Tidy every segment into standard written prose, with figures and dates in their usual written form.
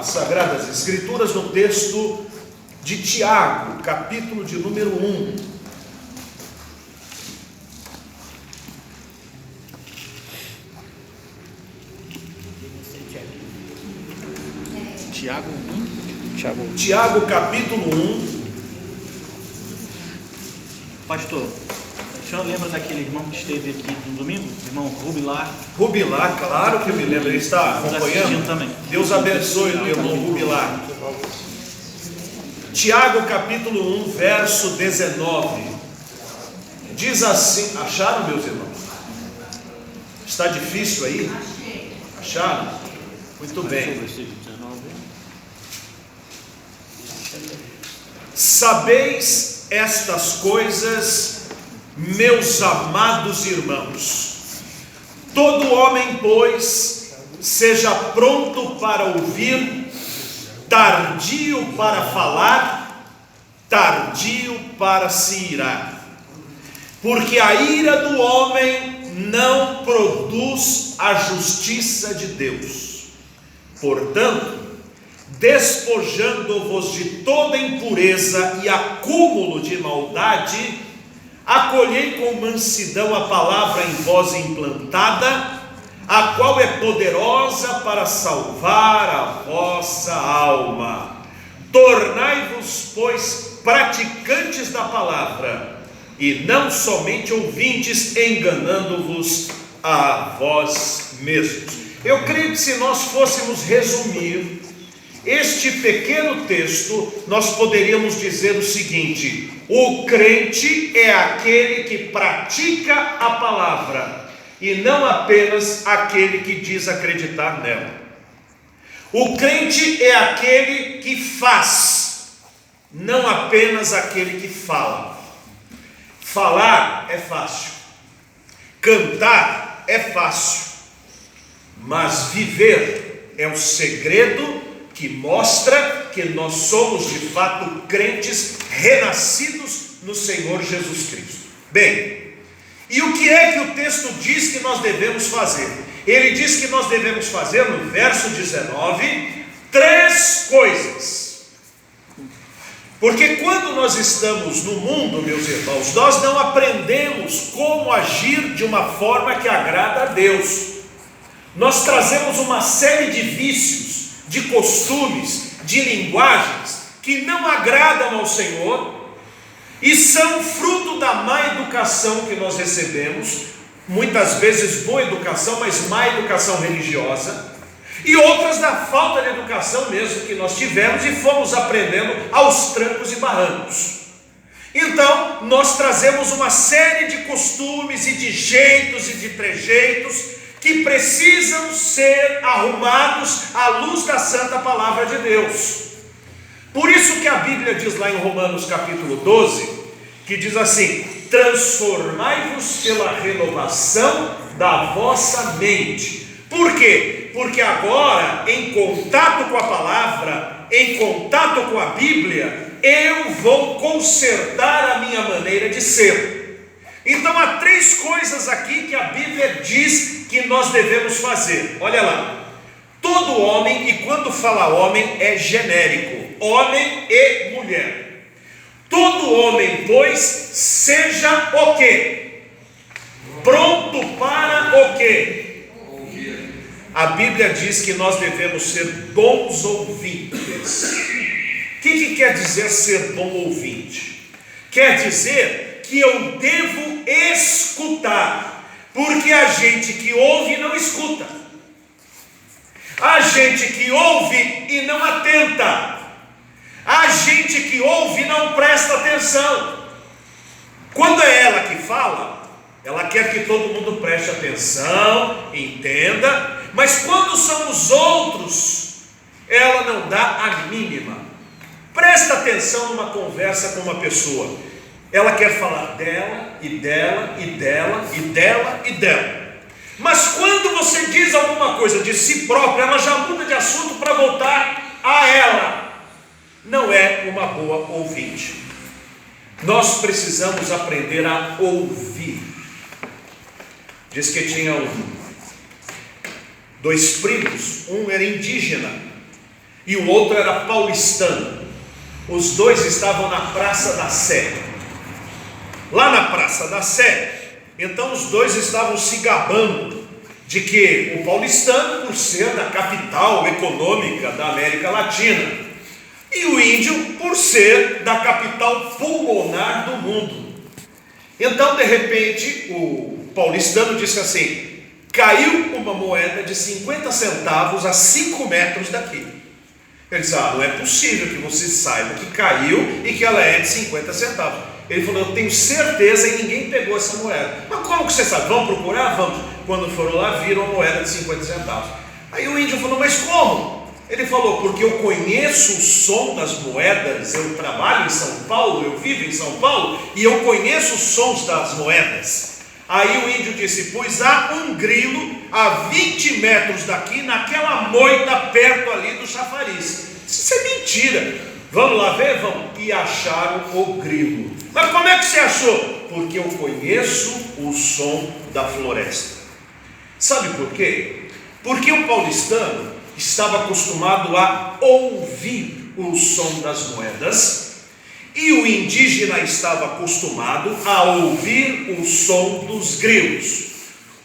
as Sagradas Escrituras no texto de Tiago, capítulo de número 1. Tiago, capítulo 1. Pastor, o senhor lembra daquele irmão que esteve aqui no domingo? Irmão Rubilar? Rubilar, claro que eu me lembro, ele está acompanhando também. Deus abençoe o irmão Rubilar. Tiago capítulo 1, verso 19. Diz assim, acharam, meus irmãos? Está difícil aí? Acharam? Muito bem. Sabeis estas coisas, meus amados irmãos. Todo homem, pois, seja pronto para ouvir, tardio para falar, tardio para se irar. Porque a ira do homem não produz a justiça de Deus. Portanto, despojando-vos de toda impureza e acúmulo de maldade, acolhei com mansidão a palavra em vós implantada, a qual é poderosa para salvar a vossa alma. Tornai-vos, pois, praticantes da palavra, e não somente ouvintes, enganando-vos a vós mesmos. Eu creio que se nós fôssemos resumir este pequeno texto, nós poderíamos dizer o seguinte: o crente é aquele que pratica a palavra, e não apenas aquele que diz acreditar nela. O crente é aquele que faz, não apenas aquele que fala. Falar é fácil, cantar é fácil, mas viver é o segredo que mostra que nós somos de fato crentes renascidos no Senhor Jesus Cristo. Bem, e o que é que o texto diz que nós devemos fazer? Ele diz que nós devemos fazer, no verso 19, 3 coisas. Porque quando nós estamos no mundo, meus irmãos, nós não aprendemos como agir de uma forma que agrada a Deus. Nós trazemos uma série de vícios, de costumes, de linguagens que não agradam ao Senhor e são fruto da má educação que nós recebemos, muitas vezes boa educação, mas má educação religiosa, e outras da falta de educação mesmo que nós tivemos e fomos aprendendo aos trancos e barrancos. Então nós trazemos uma série de costumes e de jeitos e de trejeitos que precisam ser arrumados à luz da santa palavra de Deus. Por isso que a Bíblia diz lá em Romanos capítulo 12, que diz assim: transformai-vos pela renovação da vossa mente. Por quê? Porque agora, em contato com a palavra, em contato com a Bíblia, eu vou consertar a minha maneira de ser. Então há 3 coisas aqui que a Bíblia diz que nós devemos fazer. Olha lá, todo homem, e quando fala homem é genérico, homem e mulher. Todo homem, pois, seja o quê? Pronto para o quê? A Bíblia diz que nós devemos ser bons ouvintes. O que quer dizer ser bom ouvinte? Quer dizer que eu devo escutar, porque a gente que ouve não escuta, a gente que ouve e não atenta, a gente que ouve e não presta atenção. Quando é ela que fala, ela quer que todo mundo preste atenção, entenda, mas quando são os outros, ela não dá a mínima. Presta atenção numa conversa com uma pessoa, ela quer falar dela, e dela, e dela, e dela, e dela. Mas quando você diz alguma coisa de si própria, ela já muda de assunto para voltar a ela. Não é uma boa ouvinte. Nós precisamos aprender a ouvir. Diz que tinha 2 primos, um era indígena e o outro era paulistano. Os dois estavam na Praça da Sé. Lá na Praça da Sé, então os dois estavam se gabando de que o paulistano, por ser da capital econômica da América Latina, e o índio, por ser da capital pulmonar do mundo. Então, de repente, o paulistano disse assim: caiu uma moeda de 50 centavos a 5 metros daqui. Ele disse: não é possível que você saiba que caiu e que ela é de 50 centavos. Ele falou: eu tenho certeza, e ninguém pegou essa moeda. Mas como que você sabe? Vamos procurar? Vamos. Quando foram lá, viram a moeda de 50 centavos. Aí o índio falou: mas como? Ele falou: porque eu conheço o som das moedas, eu trabalho em São Paulo, eu vivo em São Paulo, e eu conheço os sons das moedas. Aí o índio disse: pois há um grilo a 20 metros daqui, naquela moita perto ali do chafariz. Isso é mentira. Vamos lá ver? Vamos. E acharam o grilo. Mas como é que você achou? Porque eu conheço o som da floresta. Sabe por quê? Porque o paulistano estava acostumado a ouvir o som das moedas, e o indígena estava acostumado a ouvir o som dos grilos.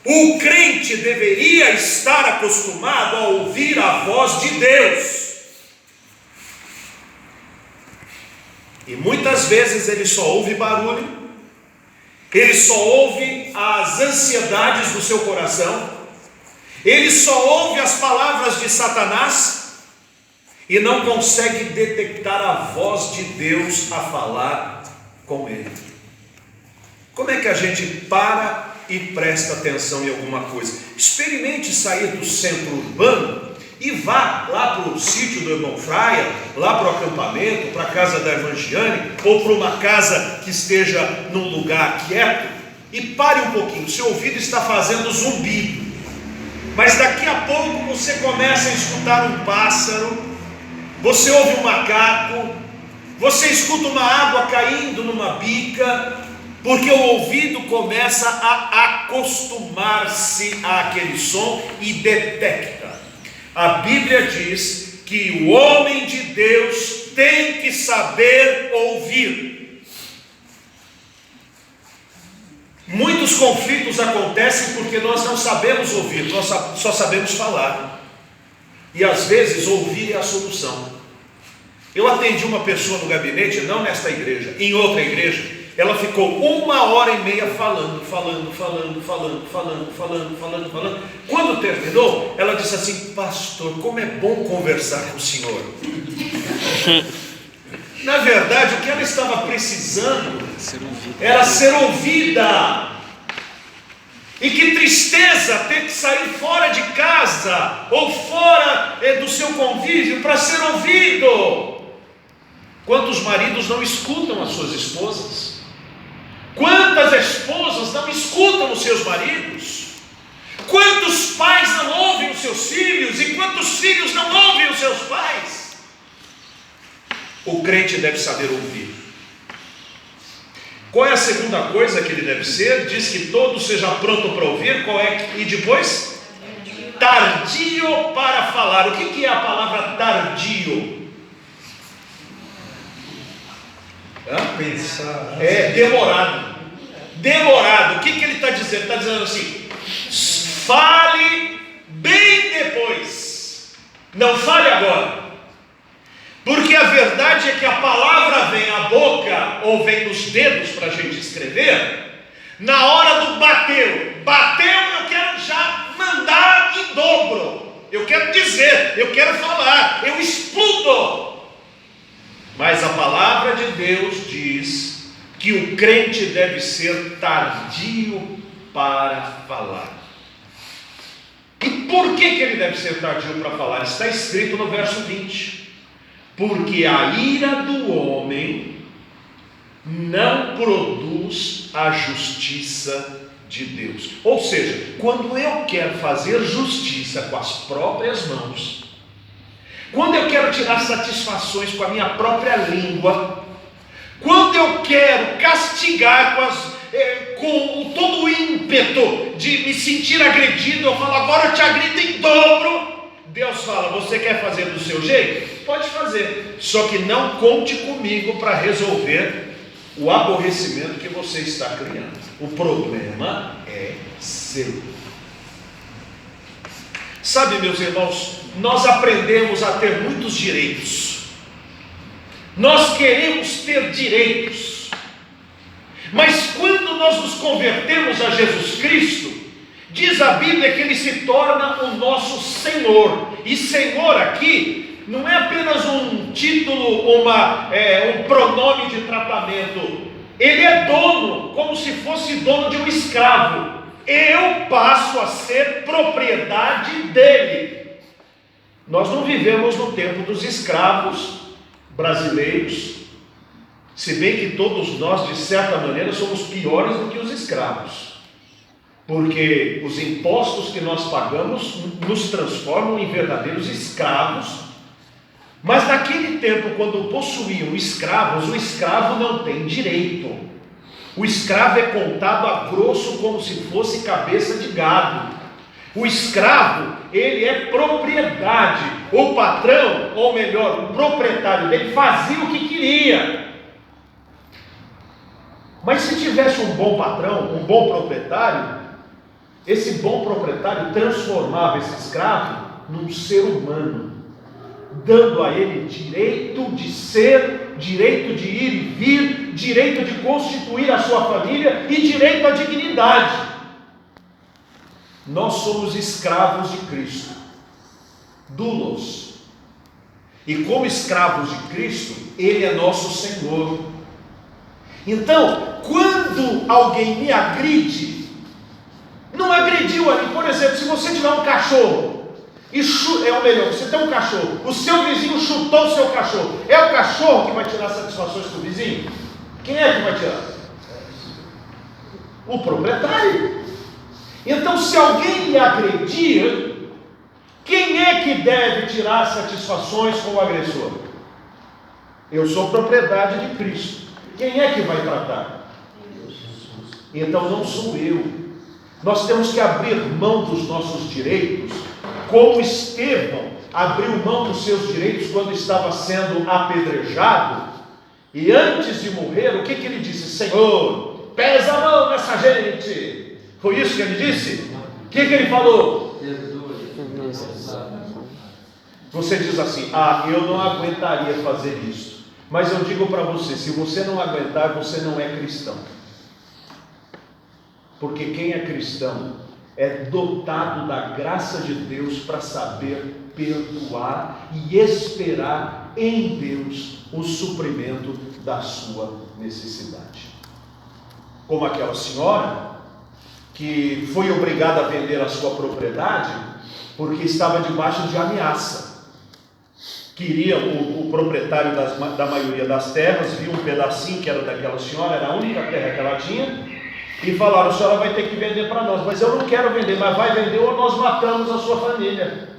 O crente deveria estar acostumado a ouvir a voz de Deus. E muitas vezes ele só ouve barulho, ele só ouve as ansiedades do seu coração, ele só ouve as palavras de Satanás e não consegue detectar a voz de Deus a falar com ele. Como é que a gente para e presta atenção em alguma coisa? Experimente sair do centro urbano e vá lá para o sítio do irmão Fraia, lá para o acampamento, para a casa da irmã Giane, ou para uma casa que esteja num lugar quieto, e pare um pouquinho. Seu ouvido está fazendo zumbido, mas daqui a pouco você começa a escutar um pássaro, você ouve um macaco, você escuta uma água caindo numa bica, porque o ouvido começa a acostumar-se àquele som e detecta. A Bíblia diz que o homem de Deus tem que saber ouvir. Muitos conflitos acontecem porque nós não sabemos ouvir, nós só sabemos falar. E às vezes ouvir é a solução. Eu atendi uma pessoa no gabinete, não nesta igreja, em outra igreja. Ela ficou 1h30 falando. Quando terminou, ela disse assim: pastor, como é bom conversar com o senhor. Na verdade, o que ela estava precisando era ser ouvida. E que tristeza ter que sair fora de casa ou fora do seu convívio para ser ouvido. Quantos maridos não escutam as suas esposas? Quantas esposas não escutam os seus maridos? Quantos pais não ouvem os seus filhos? E quantos filhos não ouvem os seus pais? O crente deve saber ouvir. Qual é a segunda coisa que ele deve ser? Diz que todo seja pronto para ouvir. Qual é? E depois? Tardio para falar. O que é a palavra tardio? Pensar. É demorado. Demorado. O que ele está dizendo? Está dizendo assim: fale bem depois, não fale agora. Porque a verdade é que a palavra vem à boca ou vem nos dedos para a gente escrever na hora do bateu. Bateu, eu quero já mandar em dobro. Eu quero dizer, eu quero falar, eu explodo. Mas a palavra de Deus diz que o crente deve ser tardio para falar. E por que ele deve ser tardio para falar? Está escrito no verso 20: porque a ira do homem não produz a justiça de Deus. Ou seja, quando eu quero fazer justiça com as próprias mãos, quando eu quero tirar satisfações com a minha própria língua, quando eu quero castigar com todo o ímpeto de me sentir agredido, eu falo: agora eu te agrido em dobro. Deus fala: você quer fazer do seu jeito? Pode fazer, só que não conte comigo para resolver o aborrecimento que você está criando. O problema é seu. Sabe, meus irmãos, nós aprendemos a ter muitos direitos. Nós queremos ter direitos. Mas quando nós nos convertemos a Jesus Cristo, diz a Bíblia que Ele se torna o nosso Senhor. E Senhor aqui não é apenas um título, um pronome de tratamento. Ele é dono, como se fosse dono de um escravo. Eu passo a ser propriedade dele. Nós não vivemos no tempo dos escravos brasileiros, se bem que todos nós, de certa maneira, somos piores do que os escravos, porque os impostos que nós pagamos nos transformam em verdadeiros escravos. Mas naquele tempo, quando possuíam escravos, o escravo não tem direito. O escravo é contado a grosso como se fosse cabeça de gado. O escravo, ele é propriedade. O patrão, ou melhor, o proprietário dele, fazia o que queria. Mas se tivesse um bom patrão, um bom proprietário, esse bom proprietário transformava esse escravo num ser humano, dando a ele direito de ser, direito de ir e vir, direito de constituir a sua família e direito à dignidade. Nós somos escravos de Cristo, doulos, e como escravos de Cristo, Ele é nosso Senhor. Então, quando alguém me agride, não agrediu ali, por exemplo, se você tiver um cachorro, você tem um cachorro, o seu vizinho chutou o seu cachorro, é o cachorro que vai tirar satisfações do vizinho? Quem é que vai tirar? O proprietário. Então, se alguém me agredir, quem é que deve tirar satisfações com o agressor? Eu sou propriedade de Cristo. Quem é que vai tratar? Então não sou eu. Nós temos que abrir mão dos nossos direitos, como Estevão abriu mão dos seus direitos quando estava sendo apedrejado, e antes de morrer, o que ele disse? Senhor, pesa a mão nessa gente. Foi isso que ele disse? O que ele falou? Você diz assim: eu não aguentaria fazer isso. Mas eu digo para você, se você não aguentar, você não é cristão. Porque quem é cristão é dotado da graça de Deus para saber perdoar e esperar em Deus o suprimento da sua necessidade. Como aquela senhora que foi obrigada a vender a sua propriedade porque estava debaixo de ameaça. Queria o proprietário da maioria das terras, viu um pedacinho que era daquela senhora, era a única terra que ela tinha, e falaram: a senhora vai ter que vender para nós. Mas eu não quero vender, mas vai vender ou nós matamos a sua família.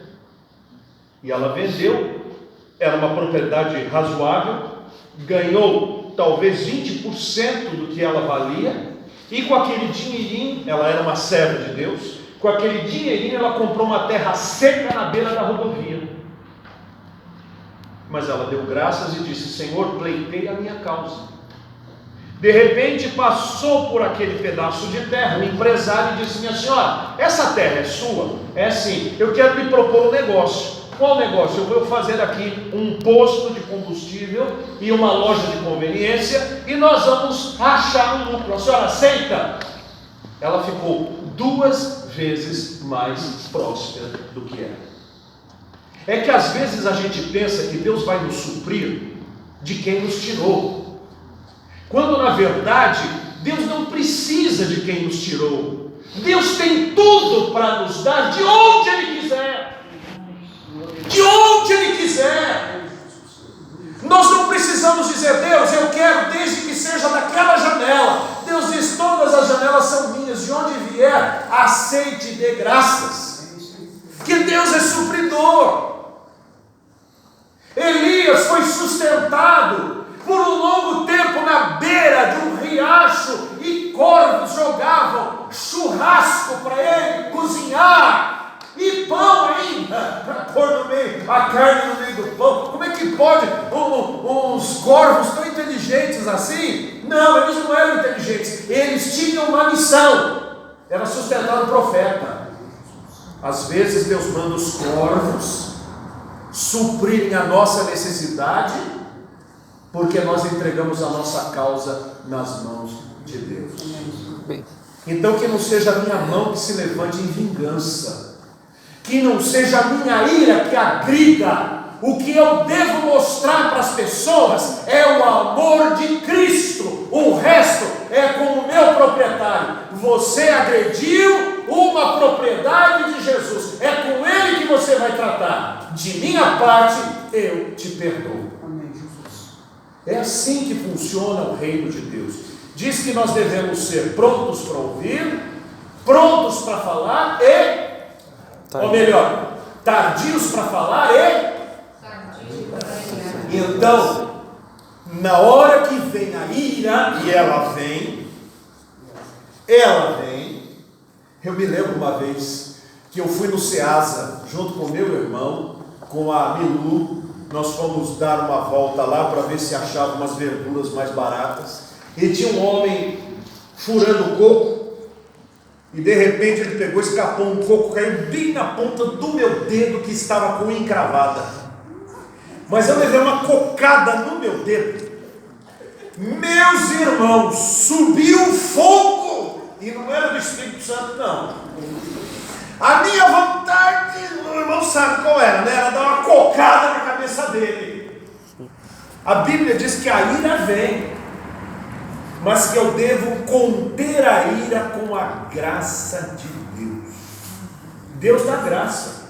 E ela vendeu, era uma propriedade razoável, ganhou talvez 20% do que ela valia, e com aquele dinheirinho, ela era uma serva de Deus, com aquele dinheirinho ela comprou uma terra seca na beira da rodovia. Mas ela deu graças e disse: Senhor, pleitei a minha causa. De repente passou por aquele pedaço de terra um empresário e disse: minha senhora, essa terra é sua? É sim, eu quero lhe propor um negócio. Qual negócio? Eu vou fazer aqui um posto de combustível e uma loja de conveniência, e nós vamos achar um lucro. A senhora aceita? Ela ficou 2 vezes mais próspera do que era. É que às vezes a gente pensa que Deus vai nos suprir de quem nos tirou, quando na verdade Deus não precisa de quem nos tirou. Deus tem tudo para nos dar de onde Ele quiser. De onde Ele quiser. Nós não precisamos dizer: Deus, eu quero desde que seja daquela janela. Deus diz: todas as janelas são minhas, de onde vier, aceite e dê graças. Que Deus é supridor. Elias foi sustentado por um longo tempo na beira de um riacho, e corvos jogavam churrasco para ele cozinhar, E pão ainda, para pôr no meio, a carne no meio do pão. Como é que pode uns corvos tão inteligentes assim? Não, eles não eram inteligentes. Eles tinham uma missão, era sustentar o profeta. Às vezes Deus manda os corvos suprirem a nossa necessidade, porque nós entregamos a nossa causa nas mãos de Deus. Então que não seja a minha mão que se levante em vingança, que não seja a minha ira que agrida. O que eu devo mostrar para as pessoas é o amor de Cristo. O resto é com o meu proprietário. Você agrediu uma propriedade de Jesus, é com ele que você vai tratar. De minha parte, eu te perdoo. É assim que funciona o reino de Deus. Diz que nós devemos ser prontos para ouvir, prontos para falar ou melhor, tardios para falar Então, na hora que vem a ira, e ela vem, eu me lembro uma vez que eu fui no Ceasa, junto com meu irmão, com a Milu, nós fomos dar uma volta lá para ver se achava umas verduras mais baratas, e tinha um homem furando coco, e de repente ele pegou, escapou um coco, caiu bem na ponta do meu dedo que estava com encravada. Mas eu levei uma cocada no meu dedo. Meus irmãos, subiu fogo, e não era do Espírito Santo não. A minha vontade, o irmão sabe qual era, né? Era dar uma cocada na cabeça dele. A Bíblia diz que a ira vem, mas que eu devo conter a ira com a graça de Deus. Deus dá graça.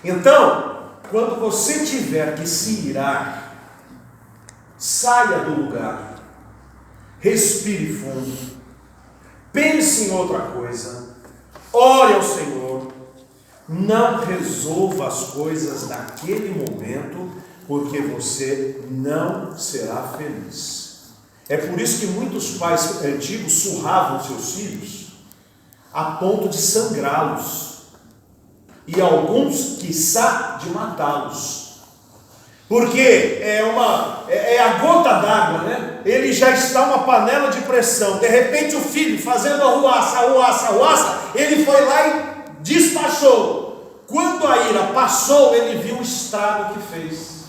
Então, quando você tiver que se irar, saia do lugar, respire fundo, pense em outra coisa, ore ao Senhor, não resolva as coisas naquele momento, porque você não será feliz. É por isso que muitos pais antigos surravam seus filhos a ponto de sangrá-los, e alguns, quiçá, de matá-los, porque é a gota d'água, né? Ele já está uma panela de pressão, de repente o filho fazendo arruaça, ele foi lá e despachou. Quando a ira passou, ele viu o estrago que fez.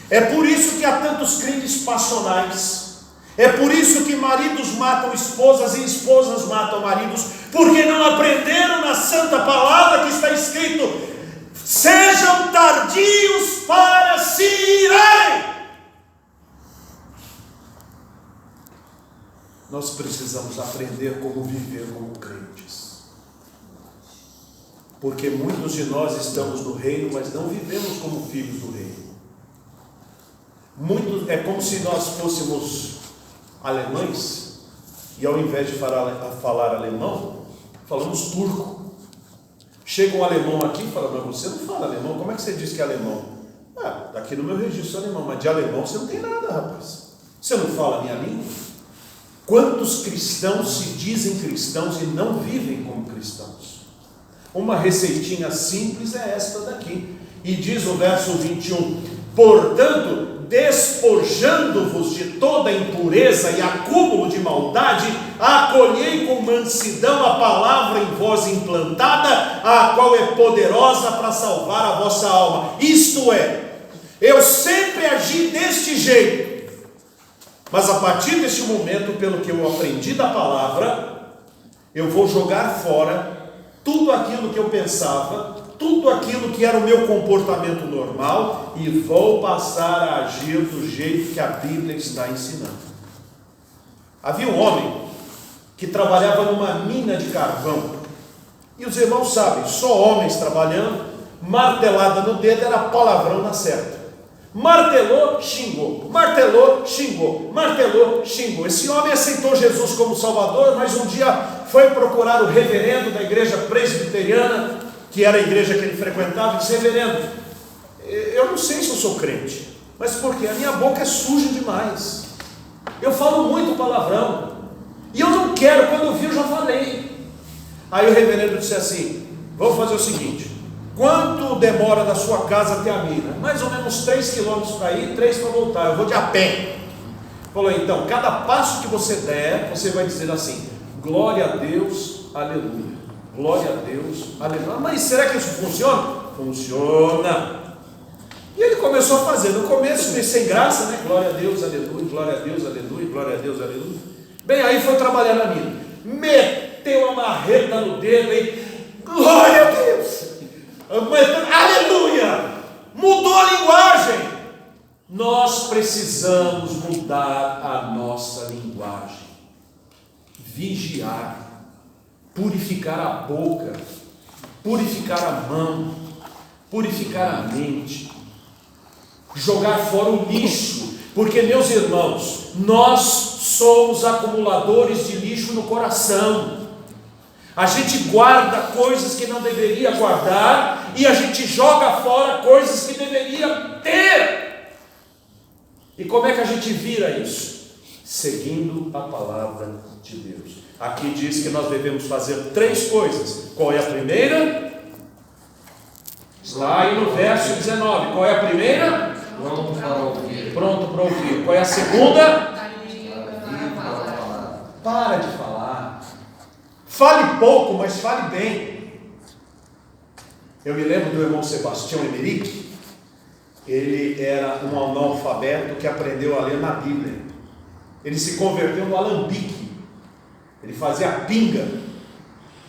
É por isso que há tantos crimes passionais. É por isso que maridos matam esposas e esposas matam maridos, porque não aprenderam na santa palavra que está escrito: sejam tardios para se irarem. Nós precisamos aprender como viver como crentes, porque muitos de nós estamos no reino, mas não vivemos como filhos do reino. É como se nós fôssemos alemães, e ao invés de falar alemão, falamos turco. Chega um alemão aqui e fala: mas você não fala alemão, como é que você diz que é alemão? Está aqui no meu registro alemão, mas de alemão você não tem nada, rapaz. Você não fala a minha língua? Quantos cristãos se dizem cristãos e não vivem como cristãos? Uma receitinha simples é esta daqui, e diz o verso 21, portanto, despojando-vos de toda impureza e acúmulo de maldade, acolhei com mansidão a palavra em vós implantada, a qual é poderosa para salvar a vossa alma. Isto é, eu sempre agi deste jeito, mas a partir deste momento, pelo que eu aprendi da palavra, eu vou jogar fora tudo aquilo que eu pensava, tudo aquilo que era o meu comportamento normal, e vou passar a agir do jeito que a Bíblia está ensinando. Havia um homem que trabalhava numa mina de carvão, e os irmãos sabem, só homens trabalhando, martelada no dedo era palavrão na certa. Martelou, xingou, martelou, xingou, martelou, xingou. Esse homem aceitou Jesus como Salvador, mas um dia foi procurar o reverendo da igreja presbiteriana, que era a igreja que ele frequentava, e disse: reverendo, eu não sei se eu sou crente, mas porque a minha boca é suja demais, eu falo muito palavrão, e eu não quero, quando eu vi eu já falei. Aí o reverendo disse assim: Vamos fazer o seguinte: quanto demora da sua casa até a mina? Mais ou menos 3 quilômetros para ir, 3 para voltar. Eu vou de a pé. Falou, então, cada passo que você der, você vai dizer assim: glória a Deus, aleluia. Glória a Deus, aleluia. Mas será que isso funciona? Funciona. E ele começou a fazer. No começo, meio sem graça, né? Glória a Deus, aleluia. Glória a Deus, aleluia. Glória a Deus, aleluia. Bem, aí foi trabalhar na mina. Meteu a marreta no dedo e glória a Deus, aleluia. Mudou a linguagem. Nós precisamos mudar a nossa linguagem, vigiar, purificar a boca, purificar a mão, purificar a mente, jogar fora o lixo, porque, meus irmãos, nós somos acumuladores de lixo no coração. A gente guarda coisas que não deveria guardar e a gente joga fora coisas que deveria ter. E como é que a gente vira isso? Seguindo a palavra de Deus. Aqui diz que nós devemos fazer 3 coisas. Qual é a primeira? Lá aí no verso 19. Qual é a primeira? Pronto para ouvir. Pronto para ouvir. Qual é a segunda? Para de falar. Fale pouco, mas fale bem. Eu me lembro do irmão Sebastião Emerick. Ele era um analfabeto que aprendeu a ler na Bíblia. Ele se converteu no alambique. Ele fazia pinga.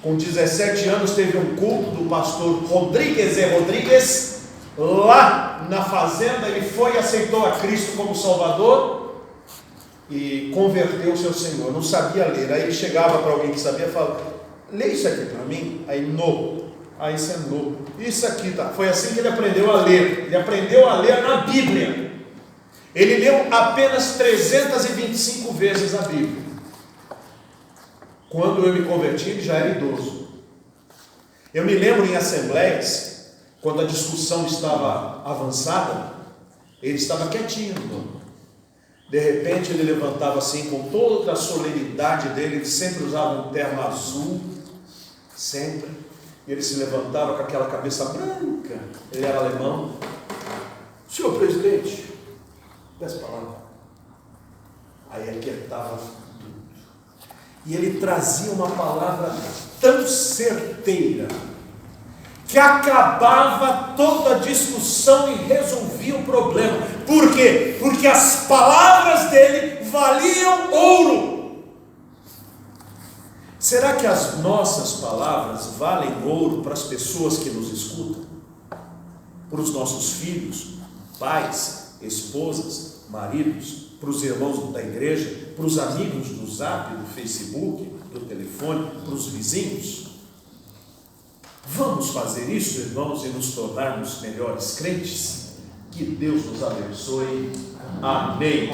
Com 17 anos teve um culto do pastor Rodrigues e Rodrigues lá na fazenda. Ele foi e aceitou a Cristo como Salvador e converteu o seu Senhor. Não sabia ler. Aí ele chegava para alguém que sabia e falava: lê isso aqui para mim. Aí no. Aí isso é novo. Isso aqui tá. Foi assim que ele aprendeu a ler. Ele aprendeu a ler na Bíblia. Ele leu apenas 325 vezes a Bíblia. Quando eu me converti, ele já era idoso. Eu me lembro em assembleias, quando a discussão estava avançada, ele estava quietinho. De repente ele levantava assim, com toda a solenidade dele. Ele sempre usava um terno azul, sempre. E ele se levantava com aquela cabeça branca. Ele era alemão. Senhor presidente, 10 palavras. Aí aquietava tudo. E ele trazia uma palavra tão certeira que acabava toda a discussão e resolvia o problema. Por quê? Porque as palavras dele valiam ouro. Será que as nossas palavras valem ouro para as pessoas que nos escutam? Para os nossos filhos, pais, esposas, maridos, para os irmãos da igreja, para os amigos do Zap, do Facebook, do telefone, para os vizinhos? Vamos fazer isso, irmãos, e nos tornarmos melhores crentes? Que Deus nos abençoe. Amém.